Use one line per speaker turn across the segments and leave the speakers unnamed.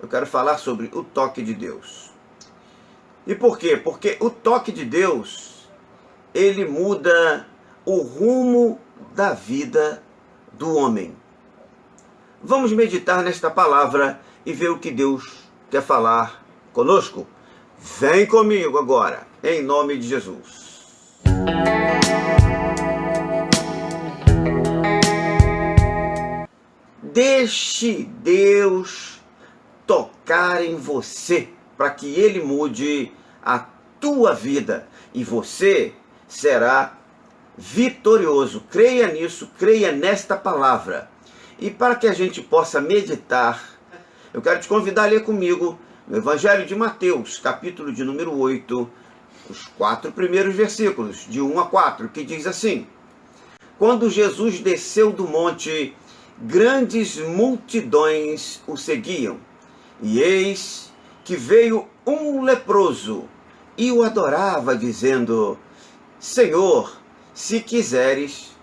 eu quero falar sobre o toque de Deus. E por quê? Porque o toque de Deus, ele muda o rumo da vida do homem. Vamos meditar nesta palavra e ver o que Deus quer falar conosco. Vem comigo agora, em nome de Jesus. Deixe Deus tocar em você, para que Ele mude a tua vida e você será vitorioso. Creia nisso, creia nesta palavra. E para que a gente possa meditar, eu quero te convidar a ler comigo no Evangelho de Mateus, capítulo de número 8, os 4 primeiros versículos, de 1 a 4, que diz assim: Quando Jesus desceu do monte, grandes multidões o seguiam, e eis que veio um leproso e o adorava, dizendo: Senhor, se quiseres,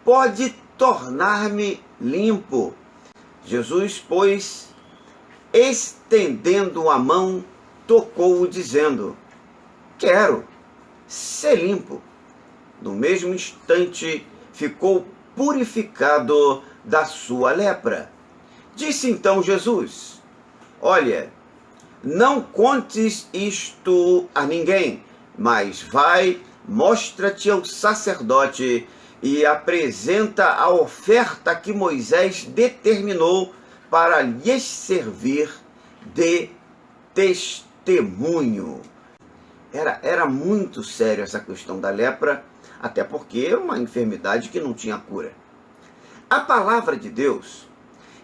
pode tornar-me limpo. Jesus, pois, estendendo a mão, tocou-o, dizendo: Quero ser limpo. No mesmo instante, ficou purificado da sua lepra. Disse então Jesus: Olha, não contes isto a ninguém, mas vai, mostra-te ao sacerdote e apresenta a oferta que Moisés determinou para lhes servir de testemunho. Era muito sério essa questão da lepra, até porque é uma enfermidade que não tinha cura. A palavra de Deus,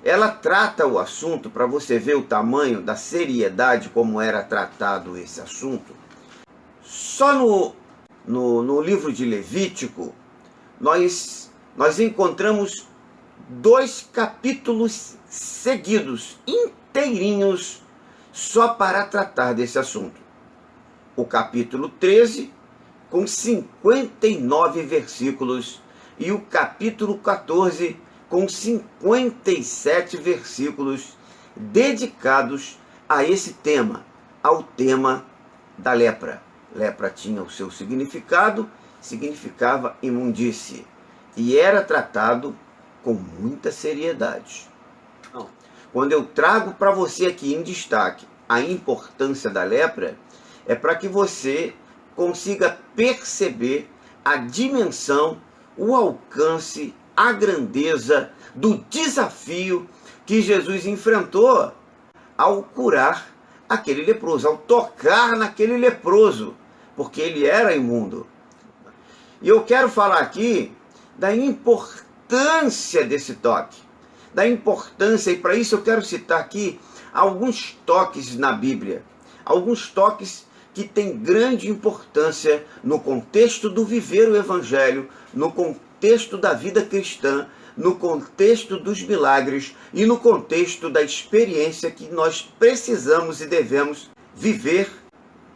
ela trata o assunto, para você ver o tamanho da seriedade como era tratado esse assunto. Só no livro de Levítico, nós encontramos 2 capítulos seguidos, inteirinhos, só para tratar desse assunto. O capítulo 13, com 59 versículos, e o capítulo 14, com 57 versículos, dedicados a esse tema, ao tema da lepra. Lepra tinha o seu significado, significava imundície, e era tratado com muita seriedade. Quando eu trago para você aqui em destaque a importância da lepra, é para que você consiga perceber a dimensão, o alcance, a grandeza do desafio que Jesus enfrentou ao curar aquele leproso, ao tocar naquele leproso, porque ele era imundo. E eu quero falar aqui da importância desse toque, da importância, e para isso eu quero citar aqui alguns toques na Bíblia, alguns toques que têm grande importância no contexto do viver o Evangelho, no contexto da vida cristã, no contexto dos milagres e no contexto da experiência que nós precisamos e devemos viver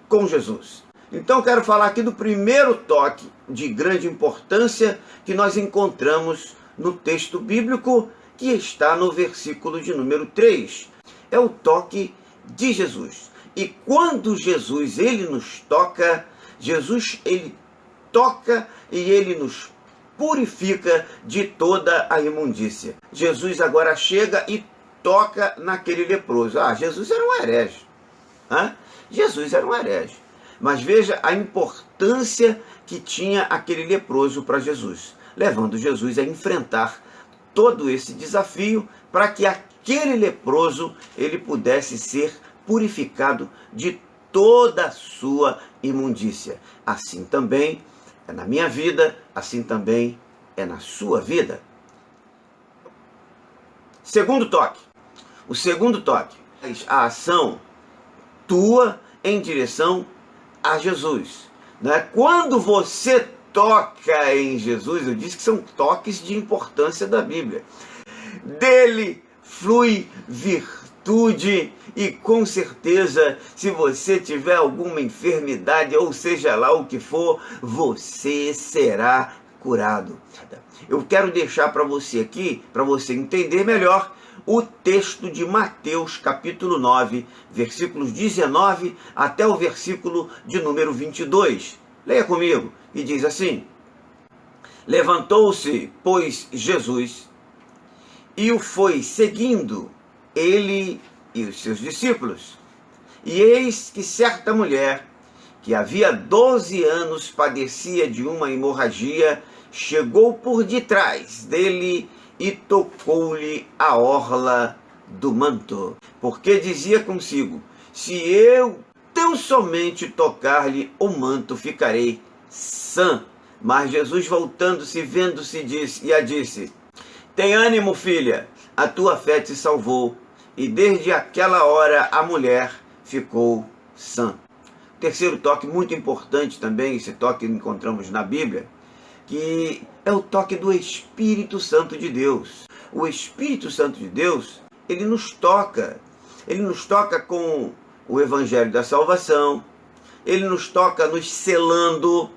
com Jesus. Então quero falar aqui do primeiro toque de grande importância que nós encontramos no texto bíblico, que está no versículo de número 3. É o toque de Jesus. E quando Jesus ele nos toca, Jesus ele toca e ele nos purifica de toda a imundícia. Jesus agora chega e toca naquele leproso. Jesus era um herege. Jesus era um herege. Mas veja a importância que tinha aquele leproso para Jesus, levando Jesus a enfrentar todo esse desafio para que aquele leproso ele pudesse ser purificado de toda a sua imundícia. Assim também é na minha vida, assim também é na sua vida. Segundo toque. O segundo toque, a ação tua em direção a Jesus. Quando você toca em Jesus, eu disse que são toques de importância da Bíblia. Dele flui virtude e com certeza, se você tiver alguma enfermidade, ou seja lá o que for, você será curado. Eu quero deixar para você aqui, para você entender melhor, o texto de Mateus, capítulo 9, versículos 19 até o versículo de número 22. Leia comigo, e diz assim: Levantou-se, pois, Jesus, e o foi seguindo, ele e os seus discípulos. E eis que certa mulher, que havia 12 anos padecia de uma hemorragia, chegou por detrás dele e tocou-lhe a orla do manto, porque dizia consigo: se eu tão somente tocar-lhe o manto, ficarei sã. Mas Jesus, voltando-se, vendo-se, disse: tem ânimo, filha, a tua fé te salvou. E desde aquela hora a mulher ficou sã. Terceiro toque muito importante também, esse toque que encontramos na Bíblia, que é o toque do Espírito Santo de Deus. O Espírito Santo de Deus, ele nos toca com o Evangelho da Salvação, ele nos toca nos selando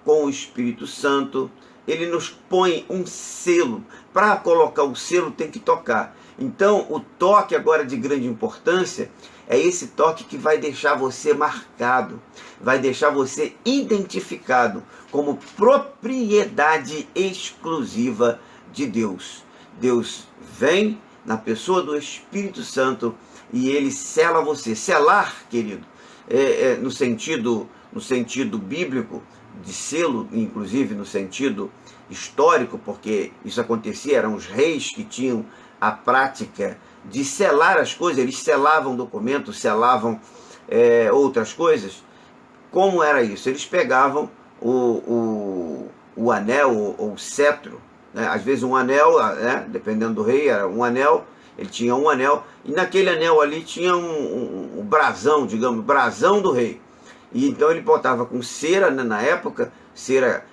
com o Espírito Santo, ele nos põe um selo. Para colocar o selo tem que tocar. Então o toque agora de grande importância é esse toque que vai deixar você marcado, vai deixar você identificado como propriedade exclusiva de Deus. Deus vem na pessoa do Espírito Santo e ele sela você. Selar, querido, no sentido bíblico de selo, inclusive no sentido histórico, porque isso acontecia, eram os reis que tinham a prática de selar as coisas, eles selavam documentos, selavam outras coisas. Como era isso? Eles pegavam o anel ou o cetro, né? Às vezes um anel, né? Dependendo do rei, era um anel, ele tinha um anel, e naquele anel ali tinha um brasão, digamos, brasão do rei. E então ele botava com cera, né, na época,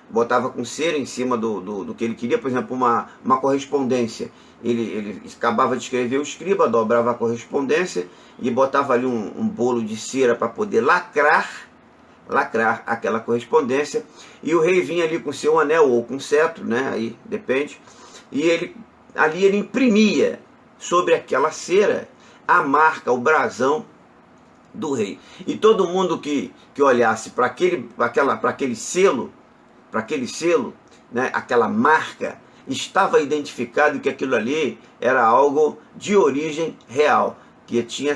botava com cera em cima do que ele queria, por exemplo, uma correspondência. Ele acabava de escrever, o escriba dobrava a correspondência e botava ali um bolo de cera para poder lacrar aquela correspondência. E o rei vinha ali com seu anel ou com cetro, né, aí depende, e ele imprimia sobre aquela cera a marca, o brasão do rei. E todo mundo que olhasse para aquele selo, né, aquela marca, estava identificado que aquilo ali era algo de origem real, que tinha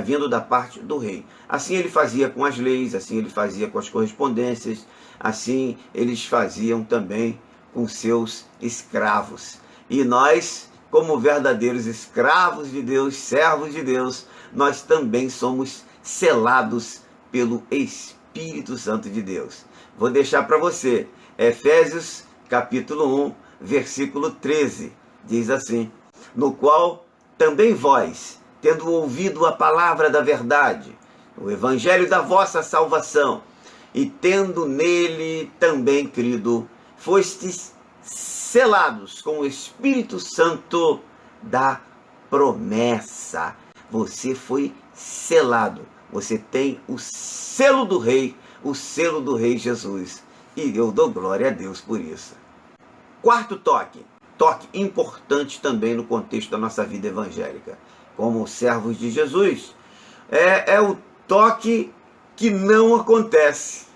vindo da parte do rei. Assim ele fazia com as leis, assim ele fazia com as correspondências, assim eles faziam também com seus escravos. E nós, como verdadeiros escravos de Deus, servos de Deus, nós também somos selados pelo Espírito Santo de Deus. Vou deixar para você, Efésios capítulo 1, versículo 13, diz assim: no qual também vós, tendo ouvido a palavra da verdade, o evangelho da vossa salvação, e tendo nele também crido, fostes selados com o Espírito Santo da promessa. Você foi selado, você tem o selo do Rei, o selo do Rei Jesus, e eu dou glória a Deus por isso. Quarto toque importante também no contexto da nossa vida evangélica, como servos de Jesus, é o toque que não acontece.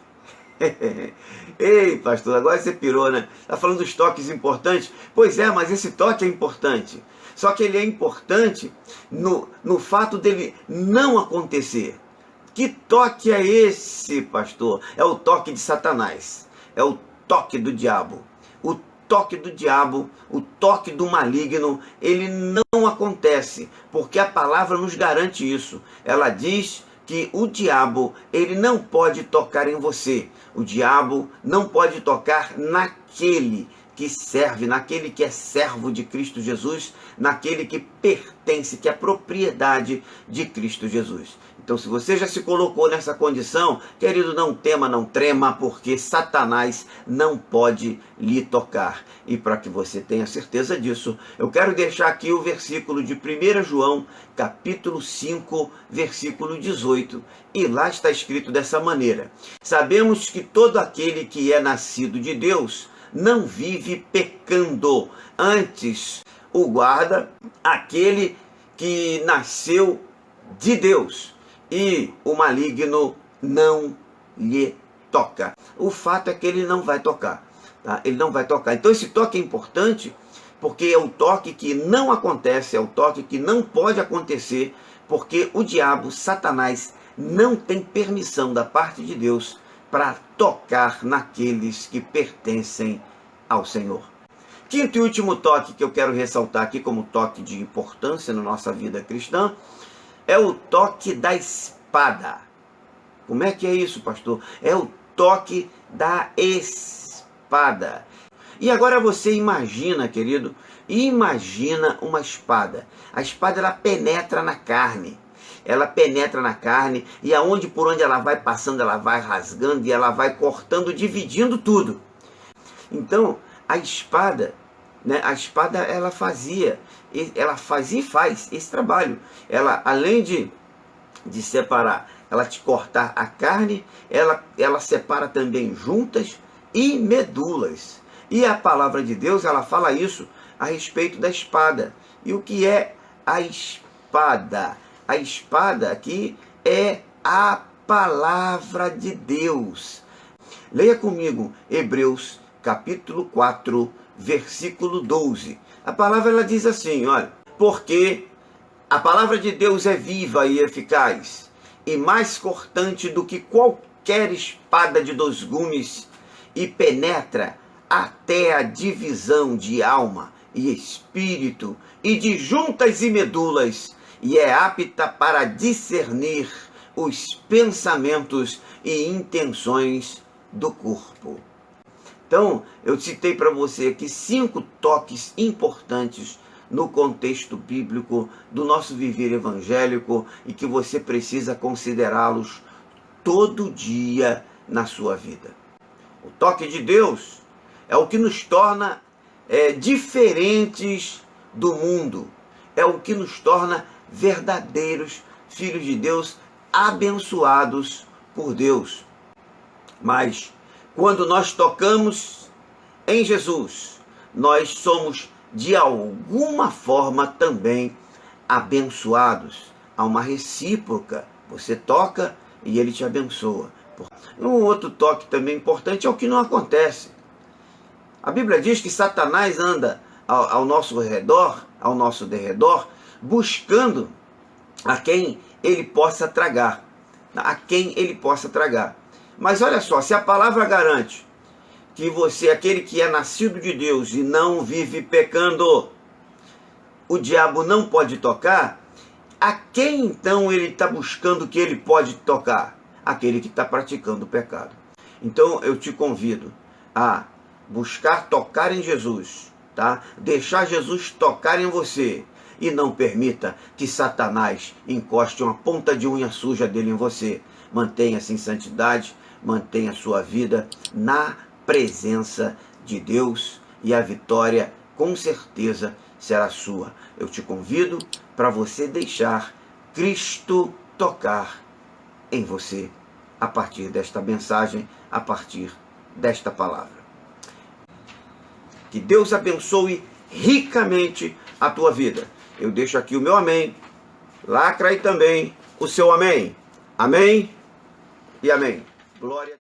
Ei, pastor, agora você pirou, né? Está falando dos toques importantes? Pois é, mas esse toque é importante. Só que ele é importante no fato dele não acontecer. Que toque é esse, pastor? É o toque de Satanás. É o toque do diabo. O toque do diabo, o toque do maligno, ele não acontece, porque a palavra nos garante isso. Ela diz que o diabo, ele não pode tocar em você. O diabo não pode tocar naquele que serve, naquele que é servo de Cristo Jesus, naquele que pertence, que é propriedade de Cristo Jesus. Então, se você já se colocou nessa condição, querido, não tema, não trema, porque Satanás não pode lhe tocar. E para que você tenha certeza disso, eu quero deixar aqui o versículo de 1 João, capítulo 5, versículo 18. E lá está escrito dessa maneira: sabemos que todo aquele que é nascido de Deus não vive pecando, antes o guarda aquele que nasceu de Deus, e o maligno não lhe toca. O fato é que ele não vai tocar, tá? Ele não vai tocar. Então esse toque é importante, porque é o toque que não acontece, é o toque que não pode acontecer, porque o diabo, Satanás, não tem permissão da parte de Deus para tocar naqueles que pertencem ao Senhor. Quinto e último toque que eu quero ressaltar aqui como toque de importância na nossa vida cristã é o toque da espada. Como é que é isso, pastor? É o toque da espada. E agora você imagina, querido, imagina uma espada. A espada, ela penetra na carne. Ela penetra na carne e por onde ela vai passando, ela vai rasgando e ela vai cortando, dividindo tudo. Então, a espada, né, ela fazia e faz esse trabalho. Ela, além de separar, ela te cortar a carne, ela separa também juntas e medulas. E a palavra de Deus, ela fala isso a respeito da espada. E o que é a espada? A espada aqui é a palavra de Deus. Leia comigo Hebreus capítulo 4, versículo 12. A palavra, ela diz assim, olha: porque a palavra de Deus é viva e eficaz, e mais cortante do que qualquer espada de 2 gumes, e penetra até a divisão de alma e espírito, e de juntas e medulas, e é apta para discernir os pensamentos e intenções do corpo. Então, eu citei para você aqui 5 toques importantes no contexto bíblico do nosso viver evangélico e que você precisa considerá-los todo dia na sua vida. O toque de Deus é o que nos torna diferentes do mundo, é o que nos torna verdadeiros filhos de Deus, abençoados por Deus. Mas quando nós tocamos em Jesus, nós somos de alguma forma também abençoados. Há uma recíproca. Você toca e ele te abençoa. Um outro toque também importante é o que não acontece. A Bíblia diz que Satanás anda ao nosso derredor, buscando a quem ele possa tragar. Mas olha só, se a palavra garante que você, aquele que é nascido de Deus e não vive pecando, o diabo não pode tocar, a quem então ele está buscando que ele pode tocar? Aquele que está praticando o pecado. Então eu te convido a buscar tocar em Jesus, tá? Deixar Jesus tocar em você. E não permita que Satanás encoste uma ponta de unha suja dele em você. Mantenha-se em santidade, mantenha a sua vida na presença de Deus e a vitória com certeza será sua. Eu te convido para você deixar Cristo tocar em você a partir desta mensagem, a partir desta palavra. Que Deus abençoe ricamente a tua vida. Eu deixo aqui o meu amém. Lacra aí também o seu amém. Amém e amém. Glória a Deus.